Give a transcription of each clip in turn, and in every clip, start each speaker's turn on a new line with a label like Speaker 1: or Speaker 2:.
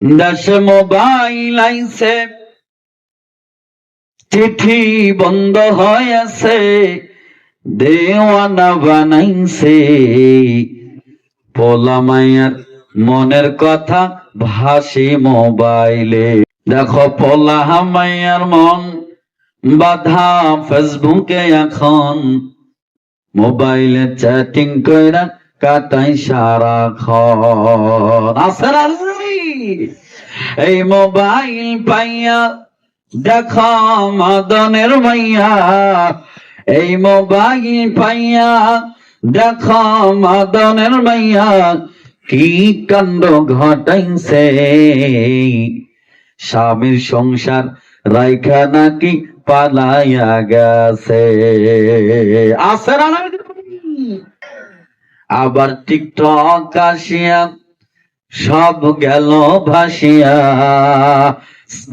Speaker 1: দেশে মোবাইল আইছে, চিঠি বন্ধ হয়েছে, দেওয়ানা বানাইছে। পোলা মাইয়ার মনের কথা ভাসে মোবাইলে। দেখো পোলা মাইয়ার মন বাধা ফেসবুকে এখন, মোবাইলে চ্যাটিং কইরা কাটাই সারাক্ষণ। এই মোবাইল পাইয়া দেখো মদনের মাইয়া, এই মোবাইল পাইয়া দেখো মদনের মাইয়া, কি কাণ্ড ঘটাইছে। স্বামীর সংসার রাইখা নাকি পালাইয়া গেছে। আবার টিকটক আসিয়া সব গেল ভাসিয়া।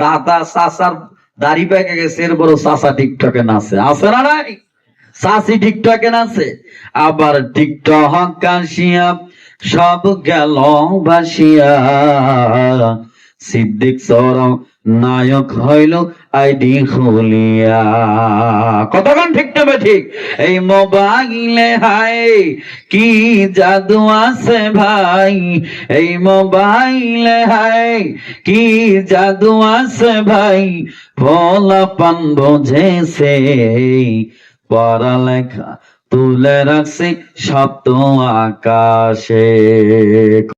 Speaker 1: দাদা চাচার দাড়ি পেকে গেছে, এর বড় চাচা টিকটকে নাচে। আছে না নাই? চাচি টিকটকে নাচে। আবার টিকটক আসিয়া সব গেল ভাসিয়া। সিদ্দিক সরম নায়ক হইল আইডি খুলিয়া। কতক্ষণ ঠিক তবে ঠিক। এই মোবাইলে হাই কি জাদু আছে ভাই, এই মোবাইলে হাই কি জাদু আছে ভাই। পোলাপান বোঝেছে, পড়ালেখা তুলে রাখছে সপ্ত আকাশে।